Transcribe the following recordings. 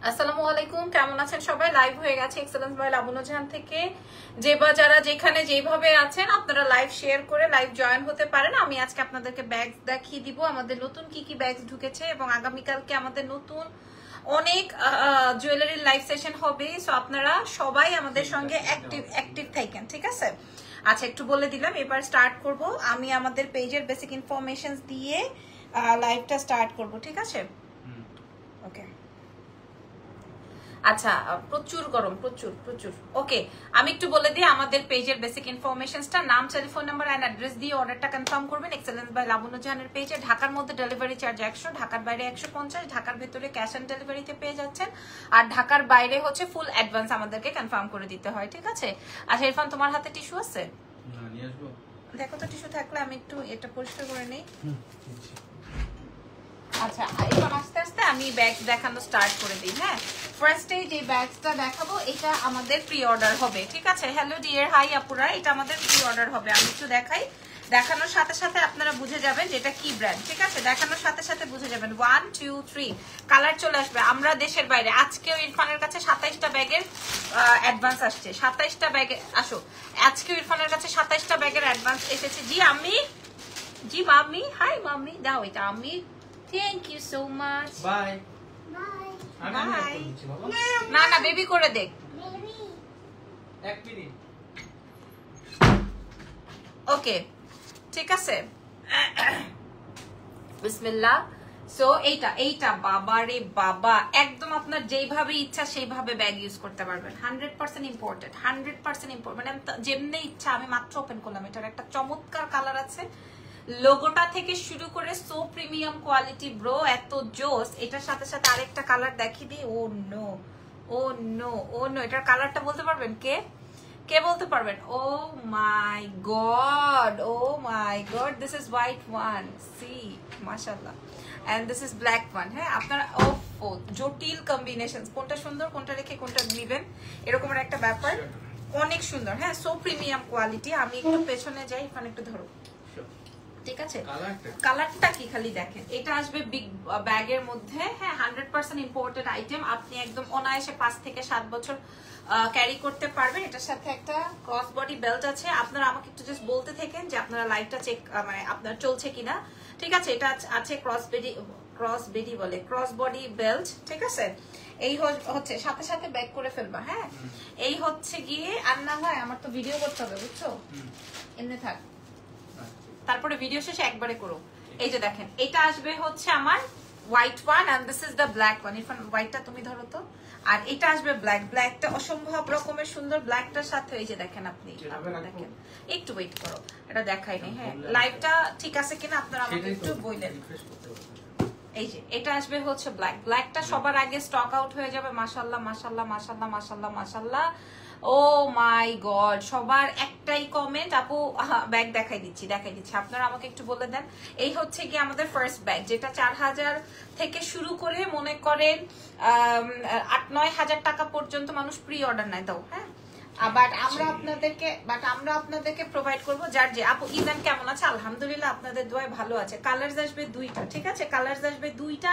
আসসালামু আলাইকুম, কেমন আছেন সবাই? লাইভ হয়ে গেছে এক্সেলেন্স বাই লাবণ্য জাহান থেকে। যে বা যারা যেখানে যেভাবে আছেন আপনারা লাইভ শেয়ার করে লাইভ জয়েন হতে পারেন। আমি আজকে আপনাদেরকে ব্যাগস দেখিয়ে দিব, আমাদের নতুন কি কি ব্যাগস ঢুকেছে, এবং আগামীকালকে আমাদের নতুন অনেক জুয়েলারির লাইভ সেশন হবে। সো আপনারা সবাই আমাদের সঙ্গে অ্যাক্টিভ থাকেন, ঠিক আছে? আচ্ছা, একটু বলে দিলাম, এবার স্টার্ট করব। আমি আমাদের পেজের বেসিক ইনফরমেশনস দিয়ে লাইভটা স্টার্ট করব, ঠিক আছে? ওকে। আচ্ছা, প্রচুর গরম, প্রচুর প্রচুর। ওকে, আমি একটু বলে দিই আমাদের পেজের বেসিক ইনফরমেশনসটা। নাম, টেলিফোন নাম্বার এন্ড অ্যাড্রেস দিয়ে অর্ডারটা কনফার্ম করবেন এক্সেলেন্স বাই লাবণ্য জাহানের পেজে। ঢাকার মধ্যে ডেলিভারি চার্জ 100, ঢাকার বাইরে 150, ঢাকার ভেতরে ক্যাশ অন ডেলিভারিতে পেয়ে যাচ্ছেন। আর ঢাকার বাইরে হচ্ছে ফুল অ্যাডভান্স আমাদেরকে কনফার্ম করে দিতে হয়, ঠিক আছে? আচ্ছা ইরফান, তোমার হাতে টিস্যু আছে? দেখো তো, টিস্যু থাকলে আমি একটু এটা পরিষ্কার করে নেই। আচ্ছা, এখন আস্তে আস্তে আমি ব্যাগ দেখানো স্টার্ট করে দিই। হ্যাঁ, ফার্স্টে যে ব্যাগটা দেখাবো এটা আমাদের প্রি অর্ডার হবে, ঠিক আছে? হ্যালো ডিয়ার, হাই আপুরা, এটা আমাদের প্রি অর্ডার হবে। আমি একটু দেখাই, দেখানোর সাথে সাথে আপনারা বুঝে যাবেন যেটা কি ব্র্যান্ড, ঠিক আছে? দেখানোর সাথে সাথে বুঝে যাবেন। 1 2 3 কালার চলে আসবে। আমরা দেশের বাইরে, আজকেও ইরফানের কাছে 27টা ব্যাগের অ্যাডভান্স আসছে। 27টা ব্যাগে আসো, আজকেও ইরফানের কাছে 27টা ব্যাগের অ্যাডভান্স এসেছে। জি আমি, জি মামি, হাই মামি, দাও এটা আমি। Thank you so much. Bye. Bye. না না, বেবি করে দেখ। এক মিনিট। ওকে, ঠিক আছে। বিসমিল্লাহ। সো এইটা বাবা রে বাবা, একদম আপনার যেইভাবে ইচ্ছা সেইভাবে ব্যাগ ইউজ করতে পারবেন। 100% ইম্পোর্টেড, 100% ইম্পোর্টেড। মানে যেমনি ইচ্ছা, আমি মাত্র ওপেন করলাম। এটার একটা চমৎকার কালার আছে, লোগোটা থেকে শুরু করে সো প্রিমিয়াম কোয়ালিটি ব্রো, এত জোস। এটার সাথে সাথে আরেকটা কালার দেখিয়ে দিই। Oh no, oh no, oh no, এটার কালারটা বলতে পারবেন কে? কে বলতে পারবেন? Oh my God, oh my God, this is white one, see মাশাআল্লাহ, and this is black one. হ্যাঁ, আপনারা ও জটিল কম্বিনেশন, কোনটা সুন্দর কোনটা রেখে কোনটা নেবেন এরকম একটা ব্যাপার। অনেক সুন্দর। হ্যাঁ, সো প্রিমিয়াম কোয়ালিটি। আমি একটু পেছনে যাই, এখানে একটু ধরো, ঠিক আছে? কালারটা কি খালি দেখেন। এটা আসবে বিগ ব্যাগের মধ্যে। হ্যাঁ, 100% ইম্পোর্টেড আইটেম। আপনি একদম অনায়াসে 5 থেকে 7 বছর ক্যারি করতে পারবেন। এটার সাথে একটা ক্রস বডি বেল্ট আছে। আপনারা আমাকে একটু জাস্ট বলতে থাকেন যে আপনারা লাইভটা চেক, মানে আপনার চলছে কিনা, ঠিক আছে? এটা আছে ক্রস বডি বেল্ট, ঠিক আছে? এই হচ্ছে, সাথে সাথে ব্যাক করে ফেলবা। হ্যাঁ, এই হচ্ছে গিয়ে, আর না হয় আমার তো ভিডিও করতে হবে, বুঝছো? এমনি থাক, তারপরে ভিডিও শেষে একবারে করো। এই যে দেখেন, এটা আসবে হচ্ছে আমার white one, and this is the black one. Irfan হোয়াইটটা তুমি ধরো তো। আর এটা আসবে ব্ল্যাক। ব্ল্যাকটা অসম্ভব রকমের সুন্দর। ব্ল্যাকটার সাথে এই যে দেখেন, আপনি দেখেন, একটু ওয়েট করো, এটা দেখাই নেই। হ্যাঁ, লাইভটা ঠিক আছে কিনা আপনারা আমাকে একটু বললেন। এই যে এটা আসবে হচ্ছে ব্ল্যাক। ব্ল্যাকটা সবার আগে স্টক আউট হয়ে যাবে। মাশাআল্লাহ মাশাআল্লাহ মাশাআল্লাহ মাশাআল্লাহ মাশাআল্লাহ। ও মাই গড, সবার একটাই কমেন্ট, আপু ব্যাগ দেখাই দিচ্ছি। আপনারা আমাকে একটু বলে দেন। এই হচ্ছে কি আমাদের ফার্স্ট ব্যাগ, যেটা 4000 থেকে শুরু করে মনে করেন 8-9 হাজার টাকা পর্যন্ত মানুষ প্রি অর্ডার নেয়। দাও। হ্যাঁ, বাট আমরা আপনাদেরকে প্রোভাইড করব যার যে। আপু ইদান কেমন আছে? আলহামদুলিল্লাহ, আপনাদের দোয়ায় ভালো আছে। কালারস আসবে 2টা, ঠিক আছে? কালারস আসবে 2টা।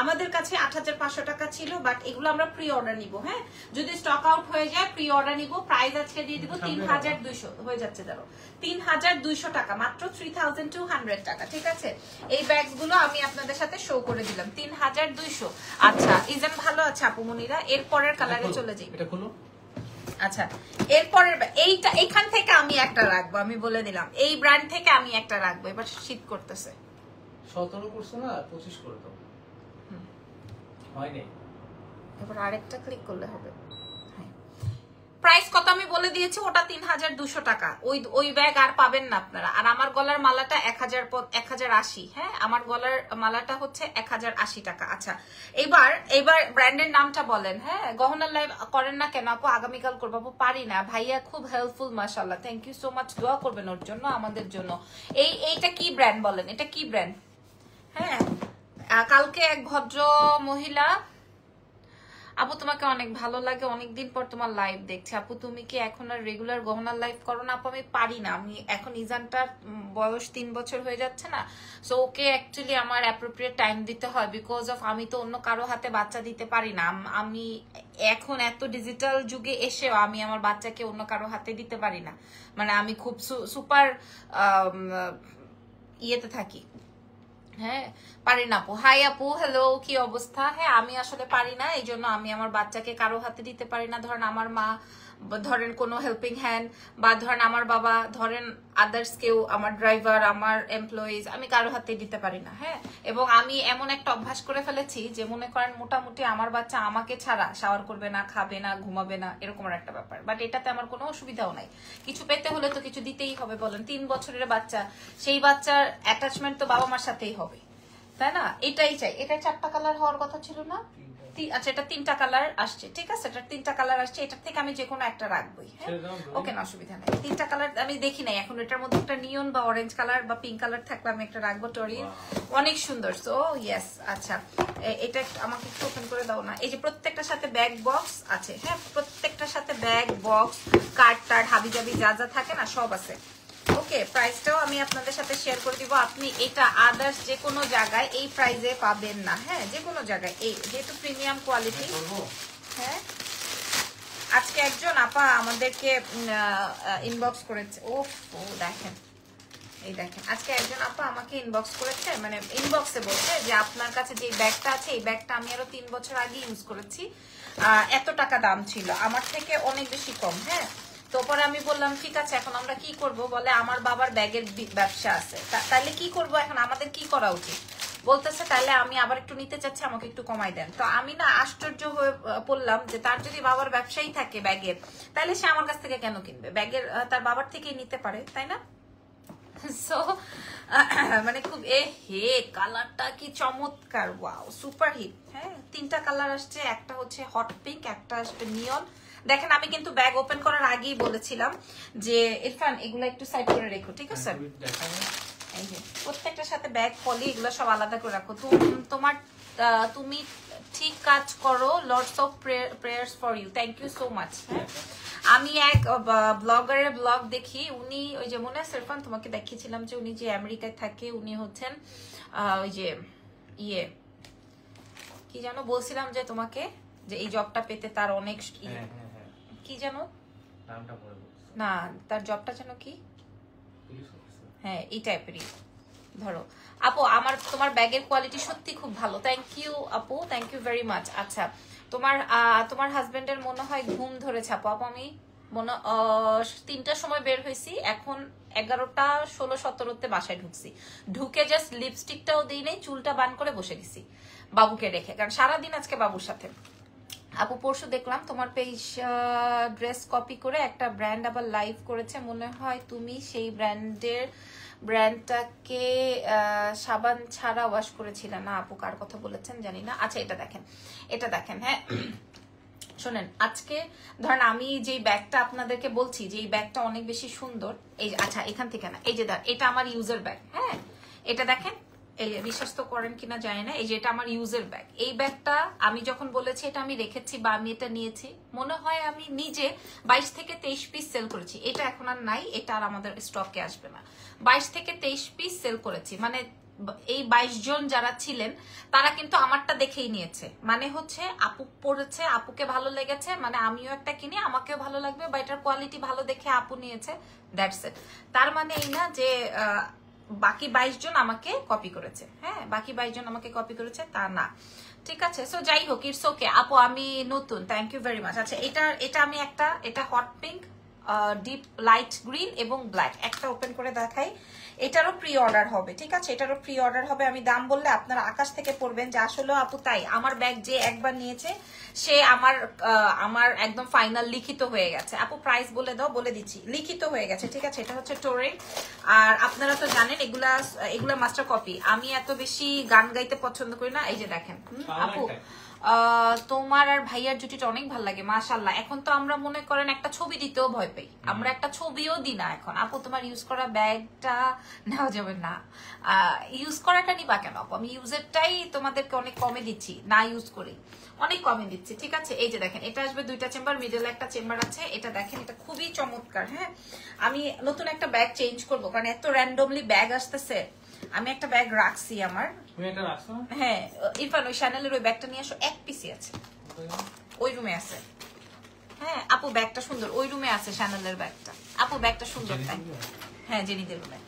আমাদের কাছে 8500 টাকা ছিল, বাট এগুলো আমরা প্রি অর্ডার নিব। হ্যাঁ, যদি স্টক আউট হয়ে যায় প্রি অর্ডার নিব। প্রাইস আজকে দিয়ে দিব 3200 হয়ে যাচ্ছে। ধরো 3200 টাকা, মাত্র 3200 টাকা, ঠিক আছে? এই ব্যাগস গুলো আমি আপনাদের সাথে শো করে দিলাম 3200। আচ্ছা, ইজান ভালো আছে আপু মনিরা? এরপরের কালারে চলে যাই। এটা খোলো। আচ্ছা, এরপরের এইটা, এখান থেকে আমি একটা রাখবো, আমি বলে দিলাম। এই ব্র্যান্ড থেকে আমি একটা রাখবো। এবার শীত করতেছে। 17 করছো না, 25 করে দাও। হয়নি, এবার আরেকটা ক্লিক করলে হবে। প্রাইস কত আমি বলে দিয়েছি, ওটা 3200 টাকা। ওই ব্যাগ আর পাবেন না আপনারা। আর আমার গলার মালাটা 1080। হ্যাঁ, আমার গলার মালাটা হচ্ছে 1080 টাকা। আচ্ছা, এবার ব্র্যান্ডের নামটা বলেন। হ্যাঁ, গহনার লাইভ করেন না কেন আপু? আগামীকাল করবো আপু। পারি না ভাইয়া, খুব হেল্পফুল মাশাআল্লাহ, থ্যাংক ইউ সো মাচ। দোয়া করবেন ওর জন্য, আমাদের জন্য। এইটা কি ব্র্যান্ড বলেন? এটা কি ব্র্যান্ড? হ্যাঁ, কালকে এক ভদ্র মহিলা আপু তোমাকে অনেক ভালো লাগে, অনেকদিন পর তোমার লাইভ দেখছি। আপু তুমি কি এখন আর রেগুলার গহনার লাইভ করো না? আপু আমি পারি না, আমি এখন ইজানটার বয়স 3 বছর হয়ে যাচ্ছে না, সো ওকে অ্যাকচুয়ালি আমার অ্যাপ্রোপ্রিয়েট টাইম দিতে হয়, বিকজ অফ আমি তো অন্য কারো হাতে বাচ্চা দিতে পারি না। আমি এখন এত ডিজিটাল যুগে এসেও আমি আমার বাচ্চাকে অন্য কারো হাতে দিতে পারি না, মানে আমি খুব সুপার ইয়েতে থাকি। হ্যাঁ পারি না আপু। হাই আপু, হ্যালো, কি অবস্থা? হ্যাঁ আমি আসলে পারি না, এই জন্য আমি আমার বাচ্চাকে কারো হাতে দিতে পারি না। ধরেন আমার মা, ধরেন কোনো হেল্পিং হ্যান্ড, বা ধরেন আমার বাবা, ধরেন আদার্স কেউ, আমার ড্রাইভার, আমার এমপ্লয়িজ, আমি কারো হাতে দিতে পারি না। হ্যাঁ, এবং আমি এমন একটা অভ্যাস করে ফেলেছি যে মনে করেন মোটামুটি আমার বাচ্চা আমাকে ছাড়া শাওয়ার করবে না, খাবে না, ঘুমাবে না, এরকম একটা ব্যাপার। বাট এটাতে আমার কোনো অসুবিধাও নাই, কিছু পেতে হলে তো কিছু দিতেই হবে। বলেন 3 বছরের বাচ্চা, সেই বাচ্চার অ্যাটাচমেন্ট তো বাবা মার সাথেই হবে, তাই না? এটাই চাই। এটা 4টা কালার হওয়ার কথা ছিল না? আচ্ছা এটা 3টা কালার আসছে, ঠিক আছে, এটা 3টা কালার আসছে, এটার থেকে আমি যে কোনো একটা রাখবই। হ্যাঁ ওকে, না অসুবিধা নেই। 3টা কালার আমি দেখি নাই এখন, এটার মধ্যে একটা নিয়ন বা অরেঞ্জ কালার বা পিঙ্ক কালার থাকলে আমি একটা রাখবো। টরির অনেক সুন্দর। সো ইয়েস, আচ্ছা এটা আমাকে একটু ওপেন করে দাও না। এই যে প্রত্যেকটার সাথে ব্যাগ বক্স আছে। হ্যাঁ প্রত্যেকটার সাথে ব্যাগ বক্স, কার্ড টার্ড, হাবি জাবি যা যা থাকে না সব আছে। ওকে, প্রাইসটাও আমি আপনাদের সাথে শেয়ার করে দিব। আপনি এটা আদার্স যে কোনো জায়গায় এই প্রাইসে পাবেন না। হ্যাঁ যে কোনো জায়গায়, এই যেহেতু প্রিমিয়াম কোয়ালিটি। হ্যাঁ আজকে একজন আপা আমাদেরকে ইনবক্স করেছে। ও দেখেন, এই দেখেন, আজকে একজন আপা আমাকে ইনবক্স করেছে, মানে ইনবক্সে বলছে যে আপনার কাছে যে ব্যাগটা আছে, এই ব্যাগটা আমি আরো 3 বছর আগে ইউজ করেছি, এত টাকা দাম ছিল, আমার থেকে অনেক বেশি কম। হ্যাঁ তো পরে আমি বললাম ঠিক আছে এখন আমরা কি করব, বলে আমার বাবার ব্যাগের ব্যবসা আছে, তাহলে কি করব এখন, আমাদের কি করা উচিত? বলতেছে তাহলে আমি আবার একটু নিতে চাচ্ছি, আমাকে একটু কমাই দেন। তো আমি না আশ্চর্য হয়ে পড়লাম যে তার যদি বাবার ব্যবসাই থাকে ব্যাগের, তাহলে সে আমার কাছ থেকে কেন কিনবে? ব্যাগের তার বাবার থেকেই নিতে পারে, তাই না? সো মানে খুব হে কালারটা কি চমৎকার, ওয়াও সুপার হিট। হ্যাঁ 3টা কালার আসছে, একটা হচ্ছে হট পিঙ্ক, একটা আসবে নিয়ন। দেখেন আমি কিন্তু ব্যাগ ওপেন করার আগেই বলেছিলাম যে ইরফান এগুলো একটু সাইড করে রেখো, ঠিক আছে? এই যে প্রত্যেকটার সাথে ব্যাগ পলি এগুলো সব আলাদা করে রাখো। তুমি ঠিক কাজ করো, lots of prayers for you, thank you so much. আমি এক ব্লগারের ব্লগ দেখি, উনি ওই যে মনে আছে ইরফান তোমাকে দেখিয়েছিলাম যে উনি যে আমেরিকায় থাকে, উনি হচ্ছেন ওই যে ইয়ে কি জানো বলছিলাম যে তোমাকে, যে এই জবটা পেতে তার অনেক কি জানো না, তার জবটা যেন কি, হ্যাঁ এই টাইপেরই। ধরো আপু আমার তোমার ব্যাগের কোয়ালিটি সত্যি খুব ভালো, থ্যাংক ইউ আপু, থ্যাংক ইউ ভেরি মাচ। আচ্ছা তোমার হাজবেন্ডের মনে হয় ঘুম ধরেছে আপু। আপু আমি 3টার সময় বের হয়েছি, এখন 11টা 16 17তে বাসায় ঢুকছি, ঢুকে জাস্ট লিপস্টিকটাও দিই নেই, চুলটা বান করে বসে দিছি বাবুকে রেখে, কারণ সারাদিন আজকে বাবুর সাথে। আপু পরশু দেখলাম তোমার পেজ ড্রেস কপি করে একটা ব্র্যান্ড আবার লাইভ করেছে, মনে হয় তুমি সেই ব্র্যান্ডটাকে সাবান ছাড়া ওয়াশ করেছিলে না আপু? কার কথা বলেছেন জানি না। আচ্ছা এটা দেখেন হ্যাঁ শোনেন, আজকে ধরেন আমি যে ব্যাগটা আপনাদেরকে বলছি যে এই ব্যাগটা অনেক বেশি সুন্দর, এই আচ্ছা এখান থেকে না, এই যে এটা আমার ইউজার ব্যাগ। হ্যাঁ এটা দেখেন, এই বিশ্বাস তো করেন কিনা জানি না, এই যে এটা আমার ইউজার ব্যাগ। এই ব্যাগটা আমি যখন বলেছি এটা আমি রেখেছি বা আমি এটা নিয়েছি, মনে হয় আমি নিজে 22 থেকে 23 পিস সেল করেছি। এটা এখন আর নাই, এটা আর আমাদের স্টকে আসবে না। 22 থেকে 23 পিস সেল করেছি, মানে এই 22 জন যারা ছিলেন তারা কিন্তু আমারটা দেখেই নিয়েছে, মানে হচ্ছে আপু পড়েছে, আপুকে ভালো লেগেছে, মানে আমিও একটা কিনি, আমাকেও ভালো লাগবে, বা এটার কোয়ালিটি ভালো দেখে আপু নিয়েছে, দ্যাটস ইট। তার মানে এই না যে বাকি 22 জন আমাকে কপি করেছে। হ্যাঁ বাকি 22 জন আমাকে কপি করেছে তা না, ঠিক আছে? সো যাই হোক, ইটস ওকে আপু, আমি নতুন, থ্যাংক ইউ ভেরি মাচ। আচ্ছা এটা আমি এটা hot pink, deep light green এবং ব্ল্যাক, একটা ওপেন করে দেখাই। এটারও প্রি অর্ডার হবে, ঠিক আছে? এটারও প্রি অর্ডার হবে। আমি দাম বললে আপনারা আকাশ থেকে পড়বেন যে আসলে আপু তাই, আমার ব্যাগ যে একবার নিয়েছে সে আমার একদম ফাইনাল লিখিত হয়ে গেছে। আপু প্রাইস বলে দাও, বলে দিচ্ছি, লিখিত হয়ে গেছে, ঠিক আছে? এটা হচ্ছে টোরে, আর আপনারা তো জানেন এগুলা মাস্টার কপি। আমি এত বেশি গান গাইতে পছন্দ করি না, এই যে দেখেন আপু তোমার আর ভাইয়ার জুটিটা অনেক ভালো লাগে মাশাআল্লাহ। এখন তো আমরা মনে করেন একটা ছবি দিতেও ভয় পাই, আমরা একটা ছবিও দিই না এখন। আপু তোমার ইউজ করা ব্যাগটা নেওয়া যাবে না, ইউজ করাটা নিবা কেন আপু? আমি ইউজেরটাই তোমাদেরকে অনেক কমে দিচ্ছি, না ইউজ করি অনেক কমে দিচ্ছি, ঠিক আছে? এই যে দেখেন, এটা আসবে 2টা চেম্বার, মিডলে একটা চেম্বার আছে। এটা দেখেন, এটা খুবই চমৎকার। হ্যাঁ, আমি নতুন একটা ব্যাগ চেঞ্জ করবো, কারণ এত র্যান্ডমলি ব্যাগ আসতেছে। আমি একটা ব্যাগ রাখছি আমার, হ্যাঁ ইরফান ওই চ্যানেলের ওই ব্যাগটা নিয়ে আসো, এক পিসি আছে ওই রুমে আছে। হ্যাঁ আপু ব্যাগটা সুন্দর, ওই রুমে আছে চ্যানেলের ব্যাগটা। আপু ব্যাগটা সুন্দর তাই, হ্যাঁ জেনিদের রুমে।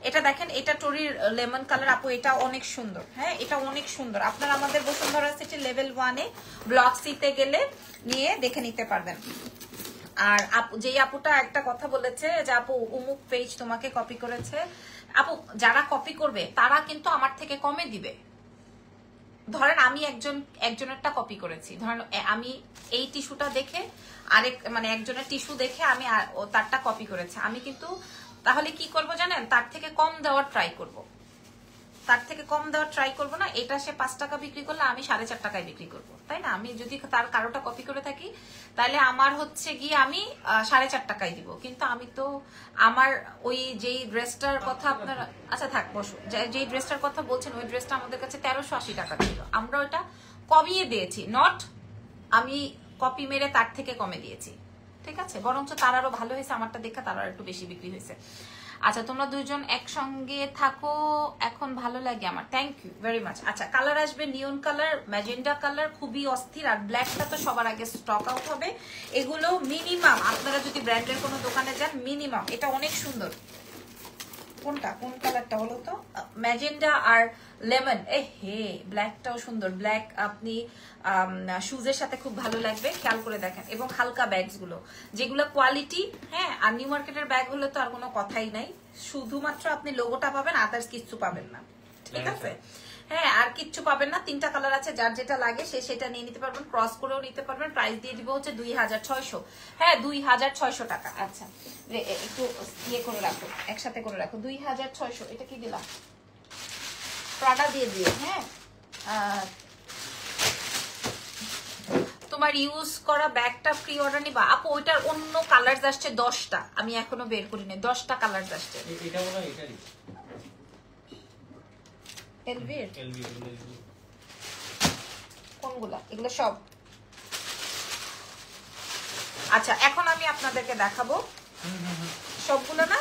এটা দেখেন, এটা টরির লেমন কালার আপু, এটা অনেক সুন্দর। হ্যাঁ এটা অনেক সুন্দর। আপনারা আমাদের বসুন্ধরা সিটি লেভেল 1-এ ব্লক সিতে গেলে নিয়ে দেখে নিতে পারবেন। আর আপু যেই আপুটা একটা কথা বলেছে যে আপু উমুক পেজ তোমাকে কপি করেছে, আপু যারা কপি করবে তারা কিন্তু আমার থেকে কমে দিবে। ধরেন আমি একজনেরটা কপি করেছি, ধরেন আমি এই টিস্যুটা দেখে আরেক মানে একজনের টিস্যু দেখে আমি তারটা কপি করেছি, আমি কিন্তু তাহলে কি করব জানেন, তার থেকে কম দেওয়ার ট্রাই করব। তার থেকে কম দেওয়ার ট্রাই করবো না। এটা সে 5 টাকা বিক্রি করলে আমি 4.5 টাকায় বিক্রি করবো, তাই না? আমি যদি তার কারোটা কপি করে থাকি তাহলে আমার হচ্ছে গিয়ে আমি 4.5 টাকায় দিব। কিন্তু আমি তো আমার ওই যেই ড্রেসটার কথা আপনারা, আচ্ছা থাক বসো, যেই ড্রেসটার কথা বলছেন ওই ড্রেসটা আমাদের কাছে 1380 টাকা ছিল, আমরা ওটা কমিয়ে দিয়েছি, নট আমি কপি মেরে তার থেকে কমে দিয়েছি, ঠিক আছে? বরঞ্চ তার আরো ভালো হয়েছে, আমারটা দেখা তার একটু বেশি বিক্রি হয়েছে। আচ্ছা তোমরা দুইজন একসঙ্গে থাকো এখন ভালো লাগে আমার, থ্যাংক ইউ ভেরি মাচ। আচ্ছা কালার আসবে নিয়ন কালার, ম্যাজেন্ডা কালার, খুবই অস্থির। আর ব্ল্যাকটা তো সবার আগে স্টক আউট হবে। এগুলো মিনিমাম আপনারা যদি ব্র্যান্ডের কোনো দোকানে যান মিনিমাম, এটা অনেক সুন্দর। কোনটা কোন কালারটা বলো তো? ম্যাজেন্ডা আর লেমন। হে ব্ল্যাকটাও সুন্দর, ব্ল্যাক আপনি শুজের সাথে খুব ভালো লাগবে, খেয়াল করে দেখেন। এবং হালকা ব্যাগস গুলো যেগুলো কোয়ালিটি, হ্যাঁ। আর নিউ মার্কেটের ব্যাগ হলে তো আর কোনো কথাই নাই, শুধুমাত্র আপনি লোগোটা পাবেন, আদার্স কিচ্ছু পাবেন না, ঠিক আছে? হ্যাঁ আর কিচ্ছু পাবেন না। 3টা কালার আছে, যার যেটা লাগে সে সেটা নিয়ে নিতে পারবেন, ক্রস করেও নিতে পারবেন। প্রাইস দিয়ে দিব হচ্ছে 2600, হ্যাঁ 2600 টাকা। আচ্ছা একটু ইয়ে করে রাখো, একসাথে করে রাখো 2600। এটা কি দিলাম? প্রাডা দিয়ে দিও, হ্যাঁ। তোমার ইউজ করা ব্যাগটা প্রি অর্ডার নিবা আপু? ওইটার অন্য কালার আসছে 10টা, আমি এখনো বের করিনি, 10টা কালার আসছে। এটা বলা এটাই এলভির কোনগুলা? এগুলো সব। আচ্ছা এখন আমি আপনাদেরকে দেখাবো সবগুলো না।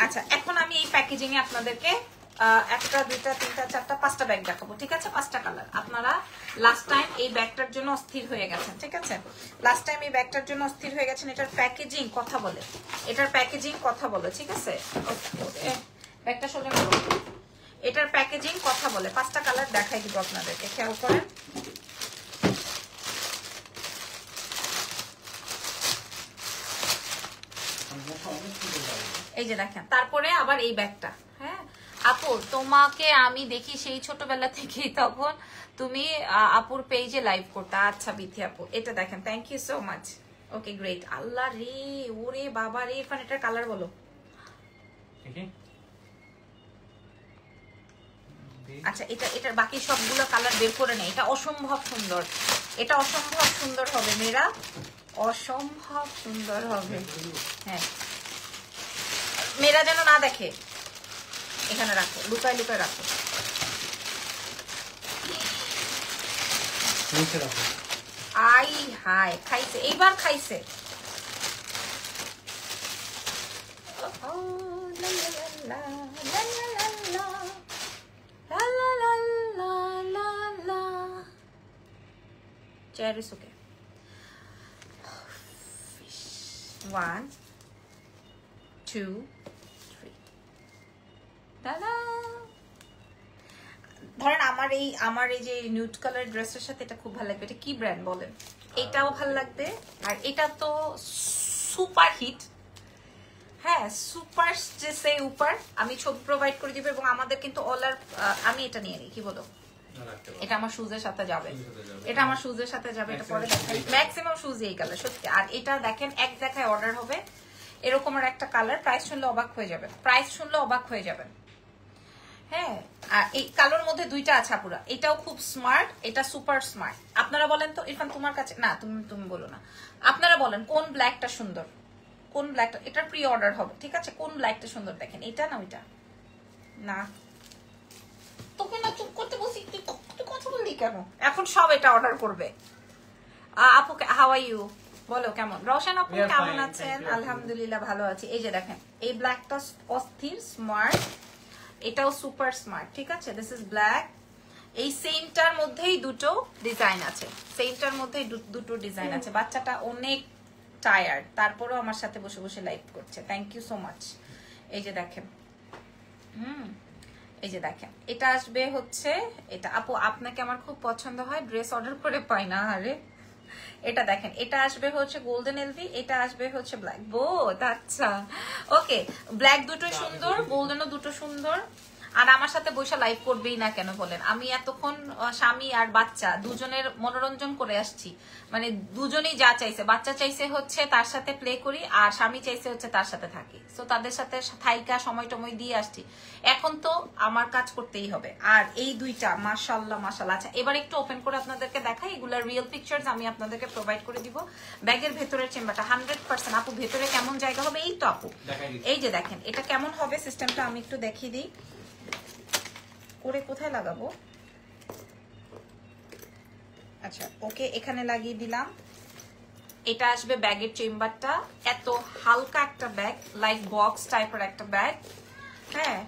আচ্ছা এখন আমি এই প্যাকেজিং এ আপনাদেরকে 1টা 2টা 3টা 4টা 5টা ব্যাগ দেখাবো, ঠিক আছে? 5টা কালার। আপনারা লাস্ট টাইম এই ব্যাগটার জন্য অস্থির হয়ে গেছেন, ঠিক আছে? লাস্ট টাইম এই ব্যাগটার জন্য অস্থির হয়ে গেছেন। এটার প্যাকেজিং কথা বলে, এটার প্যাকেজিং কথা বলে, ঠিক আছে? ব্যাগটা সোজা করো, এটার প্যাকেজিং কথা বলে। 5টা কালার দেখাই দিব আপনাদেরকে, খেয়াল করেন। এই যে দেখেন, তারপরে আবার এই ব্যাগটা। হ্যাঁ আপু তোমাকে আমি দেখি সেই ছোটবেলা থেকেই, তখন তুমি আপুর পেজে লাইভ করতে। আচ্ছা বিথি আপু, এটা দেখেন, thank you so much. Okay great. আল্লাহ রে, ওরে বাবা রে, এখন এটার কালার বলো। আচ্ছা এটার বাকি সবগুলো কালার বের করে নেই। এটা অসম্ভব সুন্দর, এটা অসম্ভব সুন্দর হবে মেয়েরা, অসম্ভব সুন্দর হবে। হ্যাঁ মেয়েরা যেন না দেখে, এখানে রাখো, লুকায় লুকায় রাখো। আই হাই, খাইছে এইবার, খাইছে। Chair is okay. 1 2 3 দাদা ধরেন আমার এই যে নিউড কালার ড্রেসের সাথে এটা খুব ভালো লাগবে। এটা কি ব্র্যান্ড বলেন? এটাও ভালো লাগবে। আর এটা তো সুপার হিট, হ্যাঁ সুপার সে উপর। আমি ছবি প্রোভাইড করে দিব এবং আমাদের কিন্তু অল আর আমি এটা নিয়ে নিই, কি বলো? এটা আমার শুজের সাথে যাবে, এটা আমার শুজের সাথে যাবে। এটা পরে দেখেন, ম্যাক্সিমাম শুজ এই কালার সত্যি। আর এটা দেখেন এক দেখায় অর্ডার হবে এরকম আর একটা কালার। প্রাইস শুনলে অবাক হয়ে যাবেন, প্রাইস শুনলে অবাক হয়ে যাবেন। হ্যাঁ, আর এই কালোর মধ্যে দুইটা আছে আপুরা, এটাও খুব স্মার্ট, এটা সুপার স্মার্ট। আপনারা বলেন তো ইরফান তোমার কাছে, না তুমি বলো না, আপনারা বলেন কোন ব্ল্যাকটা সুন্দর, কোন ব্ল্যাকটা, এটার প্রি অর্ডার হবে, ঠিক আছে? কোন ব্ল্যাকটা সুন্দর দেখেন, এটা না ওইটা? না তোকে না চুপ করতে বসি, তুই কথা বললি কেন? এখন সব এটা অর্ডার করবে। আপু হাউ আর ইউ, বলো কেমন? রওশন আপু কেমন আছেন? আলহামদুলিল্লাহ ভালো আছি। এই যে দেখেন এই ব্ল্যাকটা অস্থির স্মার্ট, এটাও সুপার স্মার্ট, ঠিক আছে? This is black. এই সেমটার মধ্যেই দুটো ডিজাইন আছে, সেমটার মধ্যেই দুটো ডিজাইন আছে। বাচ্চাটা অনেক টায়ার্ড, তারপরেও আমার সাথে বসে বসে লাইভ করছে, থ্যাংক ইউ সো মাচ। এই যে দেখেন, এই যে দেখেন এটা আসবে হচ্ছে, এটা আপু আপনাকে আমার খুব পছন্দ হয়, ড্রেস অর্ডার করে পাই না। আরে এটা দেখেন, এটা আসবে হচ্ছে গোল্ডেন এলভি, এটা আসবে হচ্ছে ব্ল্যাক। বোথ, আচ্ছা ওকে। ব্ল্যাক দুটো সুন্দর, গোল্ডেনও দুটো সুন্দর। আর আমার সাথে বৈশা লাইভ করবেই না কেন বলেন? আমি এতক্ষণ স্বামী আর বাচ্চা দুজনের মনোরঞ্জন করে আসছি, মানে দুজনেই যা চাইছে, বাচ্চা চাইছে হচ্ছে তার সাথে প্লে করি, আর স্বামী চাইছে হচ্ছে তার সাথে থাকি। সো তাদের সাথে থাইকা সময় টময় দিয়ে আসছি, এখন তো আমার কাজ করতেই হবে। আর এই দুইটা মাশাআল্লাহ মাশাআল্লাহ। আচ্ছা এবার একটু ওপেন করে আপনাদেরকে দেখাই, এগুলার রিয়েল পিকচার্স আমি আপনাদেরকে প্রোভাইড করে দিব। ব্যাগের ভেতরের চেম্বারটা 100%। আপু ভেতরে কেমন জায়গা হবে? এই তো আপু, এই যে দেখেন এটা কেমন হবে সিস্টেমটা আমি একটু দেখিয়ে দিই করে। কোথায় লাগাবো? আচ্ছা ওকে, এখানে লাগিয়ে দিলাম। এটা আসবে ব্যাগের চেম্বারটা, এত হালকা একটা ব্যাগ, লাইক বক্স টাইপের একটা ব্যাগ। হ্যাঁ,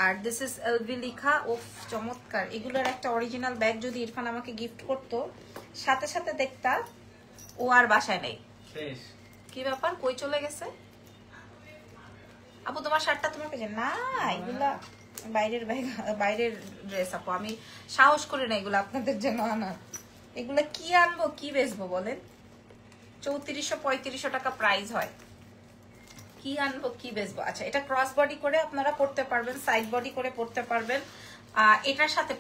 আর দিস ইজ এলভি লেখা। ও চমৎকার, এগুলোর একটা অরিজিনাল ব্যাগ যদি ইরফান আমাকে গিফট করতো, সাথে সাথে দেখতা ও আর বাসায় নেই। কি ব্যাপার, কই চলে গেছে? আপু তোমার শার্টটা তোমার কাছে না, এগুলা বাইরের ব্যাগ, বাইরের ড্রেস আপু, আমি সাহস করি না এগুলো আপনাদের জন্য আনা। এগুলা কি আনবো কি বেচবো বলেন? 3400-3500 টাকা প্রাইস হয়, কি আনবো কি বেচবো? আচ্ছা এটা ক্রস বডি করে আপনারা পড়তে পারবেন, সাইড বডি করে পড়তে পারবেন। এটার সাথে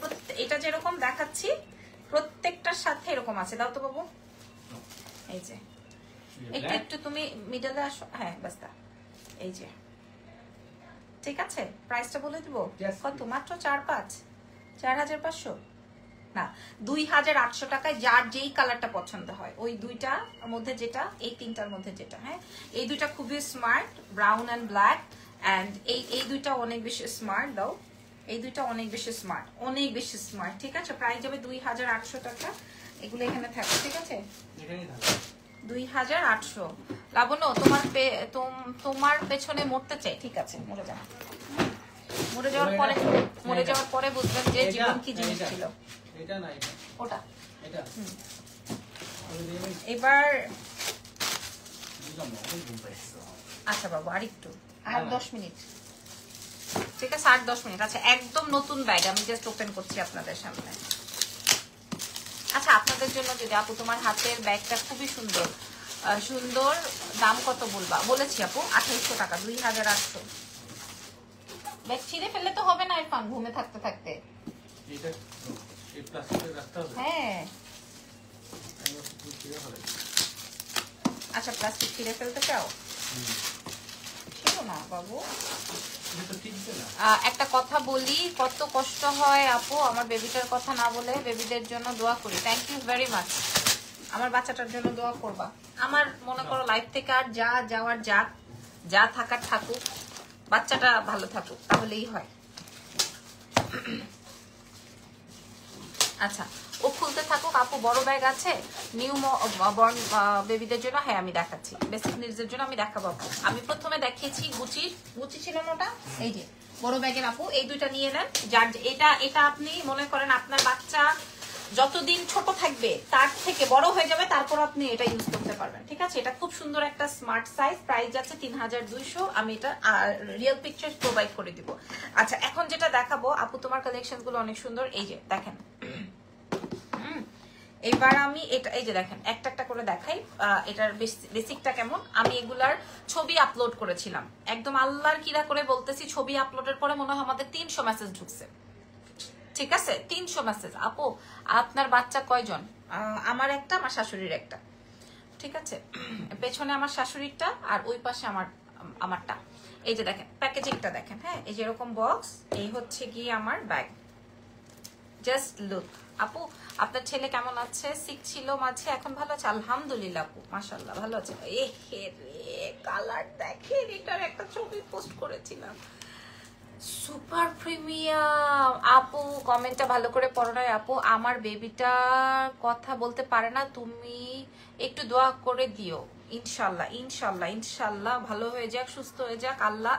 এটা যেরকম দেখাচ্ছি প্রত্যেকটার সাথে এরকম আছে। দাও তো বাবু, এই যে একটু একটু তুমি মিডলে আসো, হ্যাঁ বাস্তা, এই যে ঠিক আছে। প্রাইসটা বলে দিব কত? মাত্র 4,500 না 2,800 টাকায়, যার যেই কালারটা পছন্দ হয়, ওই দুইটার মধ্যে যেটা, এই তিনটার মধ্যে যেটা। হ্যাঁ, এই দুইটা খুবই smart, brown and black. And এই দুইটা অনেক বেশি স্মার্ট। দাও, এই দুইটা অনেক বেশি স্মার্ট, অনেক বেশি স্মার্ট, ঠিক আছে? প্রাইস যাবে 2,800 টাকা। এগুলো এখানে থাকে, ঠিক আছে? 2,800। লাবণ্য তোমার পেছনে মরতে চাই, ঠিক আছে মরে যাও। মরে যাওয়ার পরে বুঝবেন যে জীবন কি জিনিস ছিল। এটা না, এটা ওটা, এটা এবার আচ্ছা বাবু আরেকটু, আর 10 মিনিট, ঠিক আছে? 8-10 মিনিট। আচ্ছা একদম নতুন ব্যাগ আমি জাস্ট ওপেন করছি আপনাদের সামনে। আচ্ছা আপনাদের জন্য যদি আপু তোমার হাতের ব্যাগটা খুবই সুন্দর সুন্দর, দাম কত বলবা? বলেছি আপু 2800 টাকা, 2,800। ব্যাগ ছিঁড়ে ফেললে তো হবে না ইরফান, ঘুমে থাকতে থাকতে। হ্যাঁ আচ্ছা, প্লাস্টিক ছিঁড়ে ফেলতে চাও? ছিল না বাবু। একটা কথা বলি, কত কষ্ট হয় আপু আমার বেবিটার কথা না বলে। বেবিদের জন্য দোয়া করি। Thank you very much. আমার বাচ্চাটার জন্য দোয়া করবা। আমার মনে করো লাইফ থেকে আর যা যাওয়ার যাক, যা থাকার থাকুক, বাচ্চাটা ভালো থাকুক, তাহলেই হয়। আচ্ছা ও খুলতে থাকুক। আপু বড় ব্যাগ আছে নিউ বর্ন বেবিদের জন্য? হ্যাঁ আমি দেখাচ্ছি, বেসিক নিডসের জন্য আমি দেখাবো। আমি প্রথমে দেখিয়েছি গুচি ছিল না ওটা, এই যে বড় ব্যাগের আপু এই দুইটা নিয়ে নেন। যার এটা আপনি মনে করেন আপনার বাচ্চা যতদিন ছোট থাকবে তার থেকে বড় হয়ে যাবে, তারপর আপনি এটা ইউজ করতে পারবেন, ঠিক আছে? এটা খুব সুন্দর একটা স্মার্ট সাইজ, প্রাইস যাচ্ছে 3,200। আমি এটা রিয়েল পিকচার প্রোভাইড করে দিব। আচ্ছা এখন যেটা দেখাবো আপু, তোমার কালেকশন গুলো অনেক সুন্দর, এই যে দেখেন। এবার আমি এটা, এই যে দেখেন একটা একটা করে দেখাই এটার বেসিকটা কেমন। আমি এগুলার ছবি আপলোড করেছিলাম, একদম আল্লাহর কিরা করে বলতেছি, ছবি আপলোডের পরে মনে হয় আমাদের 300 মেসেজ ঢুকছে, ঠিক আছে? 300 মেসেজ। আপু আপনার বাচ্চা কয়জন? আমার একটা, আমার শাশুড়ির একটা, ঠিক আছে? পেছনে আমার শাশুড়িরটা আর ওই পাশে আমার আমারটা। এই যে দেখেন প্যাকেজিংটা দেখেন, হ্যাঁ এই যে এরকম বক্স, এই হচ্ছে গিয়ে আমার ব্যাগ। Just look. আপু আপনার ছেলে কেমন আছে? সিক ছিল মাঝে, এখন ভালো আছে? আলহামদুলিল্লাহ আপু মাশাআল্লাহ ভালো আছে। এ হে রে কালার দেখেন, এটার একটা ছবি পোস্ট করেছিলাম, সুপার প্রিমিয়াম। আপু কমেন্টটা ভালো করে পড়ো না আপু, আমার বেবিটা কথা বলতে পারে না, তুমি একটু দোয়া করে দিও। ইনশাল্লাহ ইনশাল্লাহ ইনশাল্লাহ ভালো হয়ে যাক, সুস্থ হয়ে যাক, আল্লাহ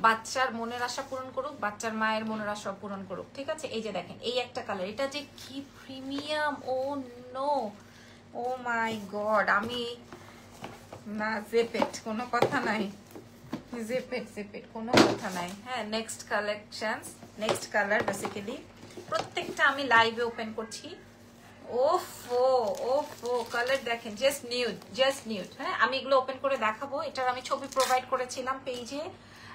বাচ্চার মনের আশা পূরণ করুক, বাচ্চার মায়ের মনের আশা পূরণ করুক, ঠিক আছে? এই যে দেখেন এই একটা কালার, এটা যে কি premium, O no, O my god, আমি না জেপেট কোনো কথা নাই, জিপেট কোনো কথা নাই। হ্যাঁ next collections, next colour basically প্রত্যেকটা আমি লাইভে ওপেন করছি। ওফো ওফো কালার দেখেন, জাস্ট নিউড। হ্যাঁ আমি এগুলো ওপেন করে দেখাবো, এটার আমি ছবি প্রোভাইড করেছিলাম পেজে,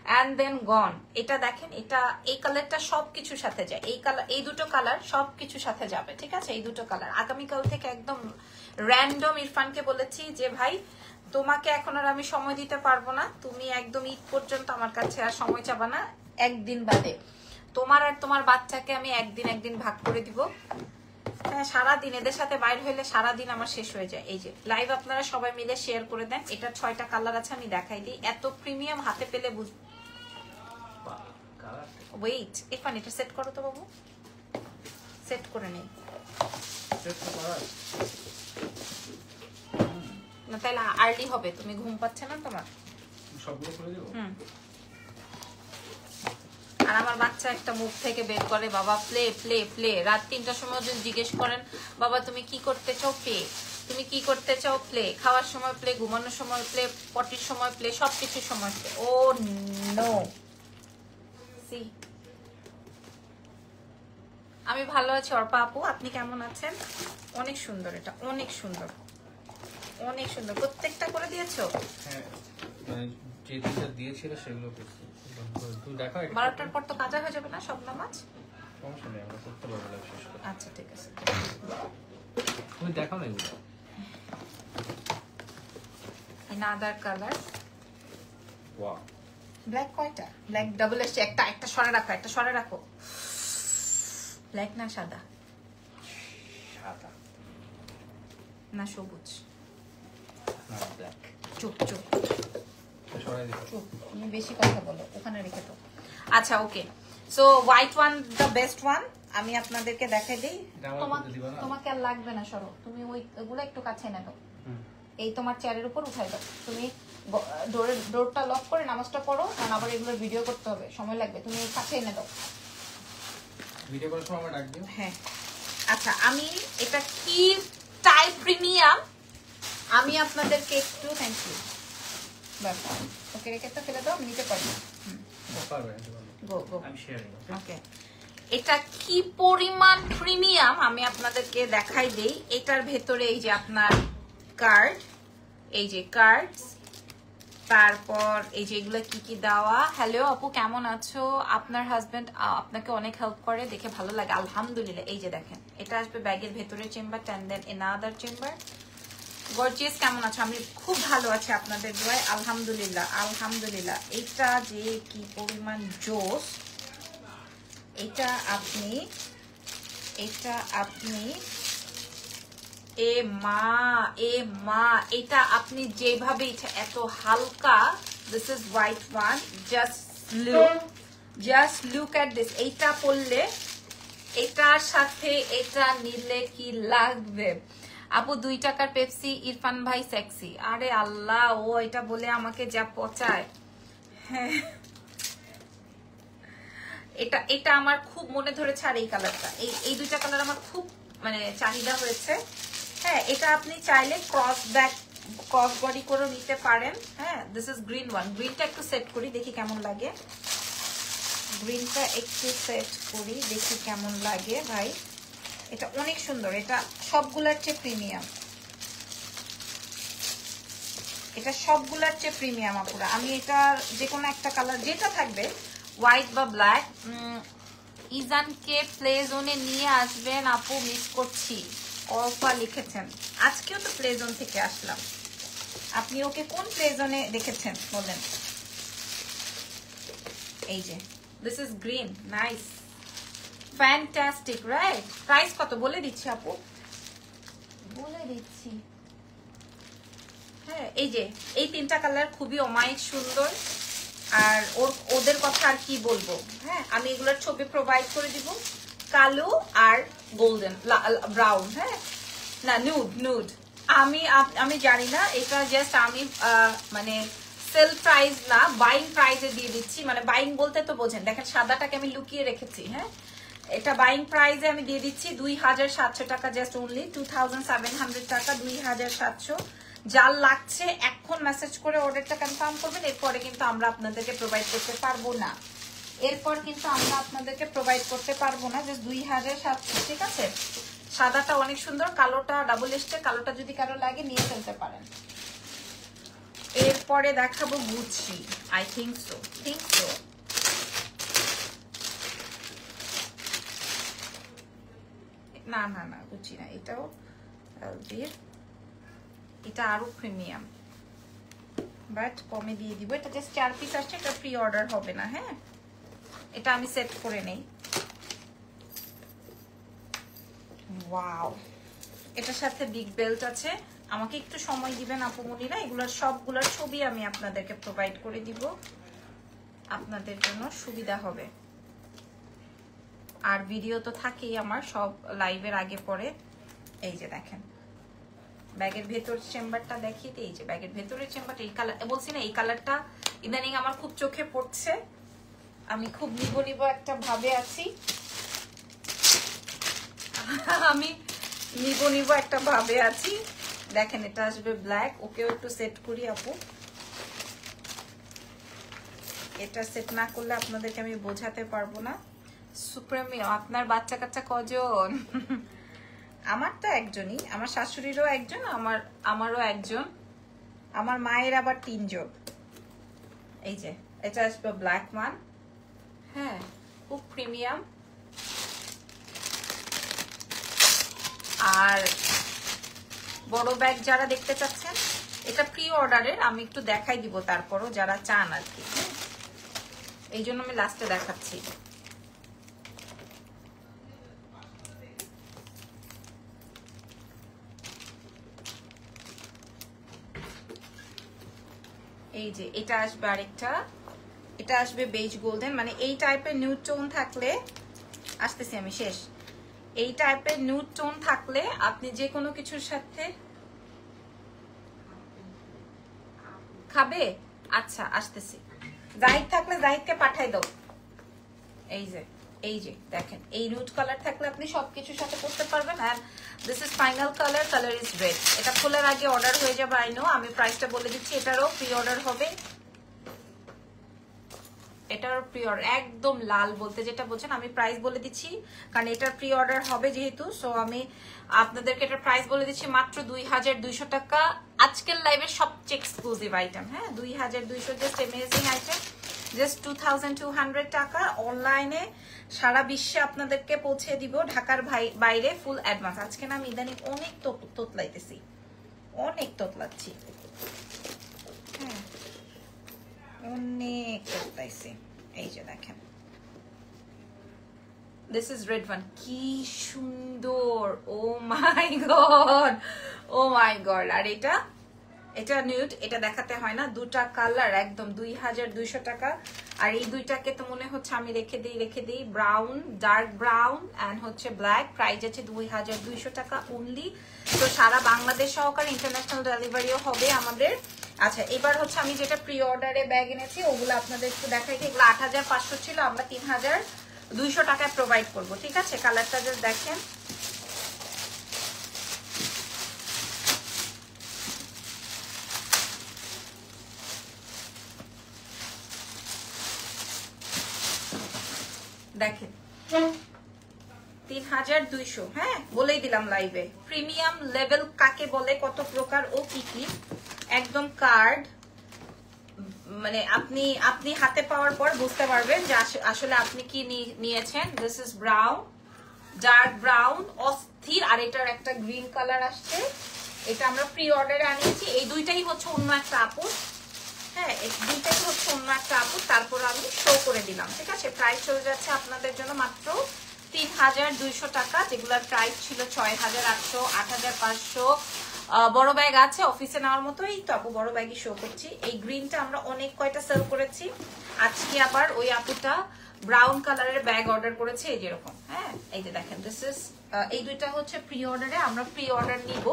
অ্যান্ড দেন গন। এটা দেখেন, এটা এই কালারটা সবকিছুর সাথে যায়, এই কালার, এই দুটো কালার সবকিছুর সাথে যাবে, ঠিক আছে? এই দুটো কালার আগামীকাল থেকে একদম র্যান্ডম ইরফানকে বলেছি যে ভাই তোমাকে এখন আর আমি সময় দিতে পারবো না, তুমি একদম ঈদ পর্যন্ত আমার কাছে আর সময় চাবা না, একদিন বাদে তোমার আর তোমার বাচ্চাকে আমি একদিন ভাগ করে দিব। হ্যাঁ সারাদিন এদের সাথে বাইর হইলে সারাদিন আমার শেষ হয়ে যায়। এই যে লাইভ আপনারা সবাই মিলে শেয়ার করে দেন, এটা 6টা কালার আছে, আমি দেখাই দিই। এত প্রিমিয়াম হাতে পেলে বুঝ। ওয়েট ইরফান এটা সেট করো তো বাবু, সেট করে নেই না তাইলে আর্লি হবে, তুমি ঘুম পাচ্ছে না তোমার? সবগুলো করে দেব। আর আমার বাচ্চা একটা মুখ থেকে বের করে বাবা প্লে প্লে প্লে, রাত 3টার সময় যদি জিজ্ঞেস করেন বাবা তুমি কি করতে চাও, প্লে, তুমি কি করতে চাও, প্লে, খাওয়ার সময় প্লে, ঘুমানোর সময় প্লে, পটির সময় প্লে, সবকিছুর সময় প্লে। ও নো, সি আমি ভালো আছি অর্পা আপু, আপনি কেমন আছেন? অনেক সুন্দর, এটা অনেক সুন্দর, অনেক সুন্দর। প্রত্যেকটা করে দিয়েছো? হ্যাঁ যে দুটো দিয়েছিল সেগুলো করছি। তুই দেখো 12টার পর তো কাজা হয়ে যাবে না সব নামাজ? সমস্যা নেই, আমরা করতে পারবো লাইভ শেষ করে। আচ্ছা ঠিক আছে, তুমি দেখো না এগুলো। আদার কালার ওয়াও, ব্ল্যাক কয়টা? ব্ল্যাক ডাবল এসছে, একটা সরে রাখো, একটা সরে রাখো। ব্ল্যাক না সাদা? সাদা না সবুজ? না ব্ল্যাক। চুপ চুপ সরাই দিও। চুপ, তুমি বেশি কথা বলো, ওখানে রেখে দাও। আচ্ছা okay, so white one the best one, আমি আপনাদেরকে দেখাই দিই। তোমাকে আর লাগবে না, সরো তুমি, ওইগুলো একটু কাছে এনে দাও, এই তোমার চেয়ারের উপর উঠাই দাও। তুমি ডোরটা লক করে নামাজটা পড়ো, কারণ আবার এগুলোর ভিডিও করতে হবে, সময় লাগবে, তুমি কাছে এনে দাও। ভিডিও করার সময় আমার ডাক দিও। হ্যাঁ আচ্ছা, আমি এটা কি টাইপ প্রিমিয়াম, আমি আপনাদেরকে একটু থ্যাংক ইউ, বাস ওকে রেখে তো ফেলে দাও, আমি নিতে পারি। গো গো, আমি শেয়ারিং। ওকে এটা কি পরিমাণ প্রিমিয়াম আমি আপনাদেরকে দেখাই দেই। এটার ভেতরে এই যে আপনার কার্ড, এই যে কার্ডস, তারপর এই যে এগুলো কি কি দেওয়া। হ্যালো আপু কেমন আছো? আপনার হাজবেন্ড আপনাকে অনেক হেল্প করে, দেখে ভালো লাগে। আলহামদুলিল্লাহ। এই যে দেখেন এটা আসবে ব্যাগের ভেতরে chamber, and then another chamber. Gorgeous কেমন আছো? আমি খুব ভালো আছি আপনাদের দোয়ায়, আলহামদুলিল্লাহ আলহামদুলিল্লাহ। এটা যে কি পরিমাণ জোস, এটা আপনি এ মা এটা আপনি যেভাবে ইচ্ছা, এত হালকা। This is white one, just look at this. এইটা পরলে, এটার সাথে এটা নিলে কি লাগবে আপু? 2 টাকার পেপসি, ইরফান ভাই সেক্সি। আরে আল্লাহ, ও এটা বলে আমাকে যা পচায়। হ্যাঁ এটা আমার খুব মনে ধরেছে, আর এই কালারটা, এই 2টা কালার আমার খুব মানে চাহিদা হয়েছে। হ্যাঁ এটা আপনি চাইলে ক্রস বডি করে নিতে পারেন। হ্যাঁ দিস ইজ গ্রিন ওয়ান। গ্রিনটা একটু সেট করি দেখি কেমন লাগে, গ্রিনটা একটু সেট করি দেখি কেমন লাগে ভাই। এটা অনেক সুন্দর, এটা সবগুলার চেয়ে প্রিমিয়াম, এটা সবগুলার চেয়ে প্রিমিয়াম আপুরা। আমি এটা যে কোনো একটা কালার যেটা থাকবে, হোয়াইট বা ব্ল্যাক। ইজানকে প্লে জোনে নিয়ে আসবেন আপু, মিস করছি। অল্পা লিখেছেন, আজকেও তো প্লে জোন থেকে আসলাম। আপনি ওকে কোন প্লেজনে দেখেছেন বলেন? এই যে this is green, nice, fantastic, right? Price কত বলে দিচ্ছি আপু, বলে দিচ্ছি। হ্যাঁ, এই যে এই তিনটা কালার খুবই অমায়িক সুন্দর, আর ওদের কথা আর কি বলবো। হ্যাঁ, আমি এগুলোর ছবি প্রোভাইড করে দিব, কালো আর গোল্ডেন ব্রাউন। হ্যাঁ, না নুড, নুড। আমি জানি না, এটা জাস্ট আমি মানে সেল প্রাইস না, বাইং প্রাইসে দিয়ে দিচ্ছি। মানে বাইং বলতে তো বোঝেন, দেখেন সাদাটাকে আমি লুকিয়ে রেখেছি। হ্যাঁ, এটা বাইং প্রাইসে আমি দিয়ে দিচ্ছি 2700 টাকা, জাস্ট অনলি 2700 টাকা, 2700। যার লাগছে এখন মেসেজ করে অর্ডারটা কনফার্ম করবেন, এরপরে কিন্তু আমরা আপনাদেরকে প্রোভাইড করতে পারবো না, এরপর কিন্তু আমরা আপনাদেরকে প্রোভাইড করতে পারবো না, জাস্ট 2700। ঠিক আছে, সাদাটা অনেক সুন্দর, কালোটা ডাবল স্টের, কালোটা যদি কারো লাগে নিয়ে ফেলতে পারেন। এরপরে দেখাবো গুচি, আই থিঙ্ক সো, না না না গুচি না, এটাও এলভির, এটা আরো প্রিমিয়াম, বাট কমে দিয়ে দিব। এটা জাস্ট 4 পিস আসছে, এটা প্রি অর্ডার হবে না। হ্যাঁ, এটা আমি সেট করে নেই। ওয়াও, এটার সাথে বিগ বেল্ট আছে। আমাকে একটু সময় দিবেন আপুমনিরা, এগুলোর সবগুলোর ছবি আমি আপনাদেরকে প্রোভাইড করে দিব, আপনাদের জন্য সুবিধা হবে। আর ভিডিও তো থাকেই আমার সব লাইভের আগে পরে। এই যে দেখেন ব্যাগের ভেতর চেম্বারটা দেখিয়ে দিই, এই যে ব্যাগের ভেতরের চেম্বারটা, এই কালার বলছি না, এই কালারটা ইদানিং আমার খুব চোখে পড়ছে, আমি খুব নিব একটা ভাবে আছি, আমি নিব একটা ভাবে আছি। দেখেন এটা আসবে ব্ল্যাক, ওকেও একটু সেট করি আপু, এটা সেট না করলে আপনাদেরকে আমি বোঝাতে পারবো না। সুপ্রিমিয়াম, আপনার বাচ্চা কাচ্চা কজন? আমার তো একজনই, আমার শাশুড়িরও একজন, আমারও একজন, আমার মায়ের আবার 3 জন। এই যে এটা আসবে ব্ল্যাক মান। হ্যাঁ, খুব প্রিমিয়াম। আর বড় ব্যাগ যারা দেখতে চাচ্ছেন, এটা প্রি অর্ডারের, আমি একটু দেখাই দিব তারপরও যারা চান আর কি, এই জন্য আমি লাস্টে দেখাচ্ছি। এই যে এটা আসবে আরেকটা, এটা আসবে বেজ গোল্ডেন, মানে এই টাইপের নিউড টোন থাকলে, আসতেছি আমি শেষ, এই টাইপের নিউড টোন থাকলে আপনি যে কোনো কিছুর সাথে খাবে। আচ্ছা আসতেছি, জাহিদ থাকলে জাহিদকে পাঠাই দাও। এই যে দেখেন, এই নিউড কালার থাকলে আপনি সবকিছুর সাথে করতে পারবেন। আর this is final colour, colour is red. এটা খোলার আগে অর্ডার হয়ে যাবে, আই নো। আমি প্রাইসটা বলে দিচ্ছি, এটারও প্রি অর্ডার হবে, এটার প্রি অর্ডার একদম লাল বলতে যেটা বলছেন, আমি প্রাইস বলে দিচ্ছি কারণ এটার প্রি অর্ডার হবে যেহেতু, সো আমি আপনাদেরকে এটার প্রাইস বলে দিচ্ছি মাত্র 2200 টাকা। আজকের লাইভের সবচেয়ে এক্সক্লুসিভ আইটেম। হ্যাঁ, 2200, জাস্ট অ্যামেজিং আইটেম, জাস্ট 2200 টাকা। অনলাইনে সারা বিশ্বে আপনাদেরকে পৌঁছে দিব, ঢাকার বাইরে ফুল অ্যাডভান্স। আজকে না আমি ইদানিং অনেক তোতলাইতেছি, অনেক তোতলাচ্ছি, হ্যাঁ অনেক তোতলাইছি। এই যে দেখেন, দিস ইজ রেড ওয়ান, কি সুন্দর, ও my God, oh my god. আর এটা নিউড, এটা দেখাতে হয় না, দুটা কালার একদম 2200 টাকা। আর এই দুইটাকে তো মনে হচ্ছে আমি রেখে দিই, ব্রাউন, ডার্ক ব্রাউন এন্ড হচ্ছে ব্ল্যাক। প্রাইস আছে 2200 টাকা অনলি। তো সারা বাংলাদেশ সহকারে ইন্টারন্যাশনাল ডেলিভারিও হবে আমাদের। আচ্ছা, এবার হচ্ছে আমি যেটা প্রি অর্ডারে ব্যাগ এনেছি ওগুলো আপনাদের একটু দেখাই। এগুলো 8500 ছিল, আমরা 3200 টাকায় প্রোভাইড করব। ঠিক আছে, কালারটা জাস্ট দেখেন, দেখেন 3200। হ্যাঁ, বলেই দিলাম লাইভে, প্রিমিয়াম লেভেল কাকে বলে, কত প্রকার ও কি কি, একদম কার্ড, মানে আপনি হাতে পাওয়ার পর বুঝতে পারবেন যে আসলে আপনি কি নিয়েছেন। This is brown, dark brown, অস্থির। আর এটার একটা গ্রিন কালার আসছে, এটা আমরা প্রি অর্ডারে আনিয়েছি। এই দুইটাই হচ্ছে অন্য একটা আপুর, হ্যাঁ এই দুইটাই হচ্ছে অন্য একটা আপুর। তারপর আমি শো করে দিলাম, ঠিক আছে। প্রাইস চলে যাচ্ছে আপনাদের জন্য মাত্র 3200 টাকা, যেগুলোর প্রাইস ছিল 6800, 8500। বড় ব্যাগ আছে অফিসে নেওয়ার মতো, এই তো আপু বড় ব্যাগই শো করছি। এই গ্রিনটা আমরা অনেক কয়টা সেল করেছি। আজকে আবার ওই আপুটা ব্রাউন কালারের ব্যাগ অর্ডার করেছে, এই যেরকম, হ্যাঁ এই যে দেখেন দিস ইজ, এই দুইটা হচ্ছে প্রি অর্ডারে, আমরা প্রি অর্ডার নিব।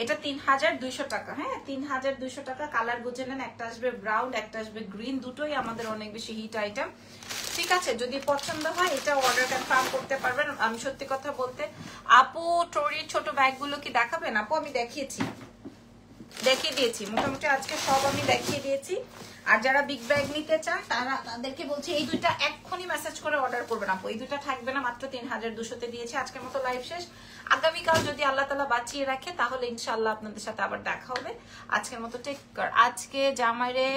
এটা 3200 টাকা, হ্যাঁ 3200 টাকা। কালার বুঝে নেন, একটা আসবে ব্রাউন, একটা আসবে গ্রিন, দুটোই আমাদের অনেক বেশি হিট আইটেম, ঠিক আছে। যদি পছন্দ হয় এটা অর্ডার কনফার্ম করতে পারবেন। আমি সত্যি কথা বলতে, আপু টরির ছোট ব্যাগগুলো কি দেখাবেন? আপু আমি দেখিয়ে দিয়েছি মোটামুটি আজকে সব আমি দেখিয়ে দিয়েছি। আর যারা বিগ ব্যাগ নিতে চান তাদেরকে বলছি এই দুইটা এক্ষুনি মেসেজ করে অর্ডার করবেন আপু, এই দুইটা থাকবে না, মাত্র 3200-তে দিয়েছি। আজকের মতো লাইভ শেষ। আগামীকাল যদি আল্লাহ তাআলা বাঁচিয়ে রাখে তাহলে ইনশাআল্লাহ আপনাদের সাথে আবার দেখা হবে। আজকের মতো টেক কেয়ার। আজকে জামাইরে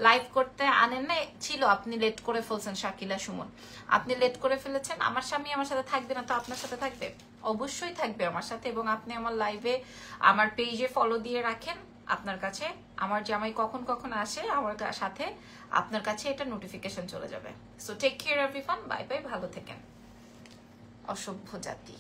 লাইভ করতে আনেন না ছিল, আপনি লেট করে ফেলছেন। শাকিলা সুমন, আপনি লেট করে ফেলেছেন। আমার স্বামী আমার সাথে থাকবে না তো আপনার সাথে থাকবে? অবশ্যই থাকবে আমার সাথে। এবং আপনি আমার লাইভে আমার পেজে ফলো দিয়ে রাখেন, আপনার কাছে আমার জামাই কখন কখন আসে আমার সাথে, আপনার কাছে এটা নোটিফিকেশন চলে যাবে। So take care everyone, bye bye, ভালো থাকেন। অসভ্য জাতি।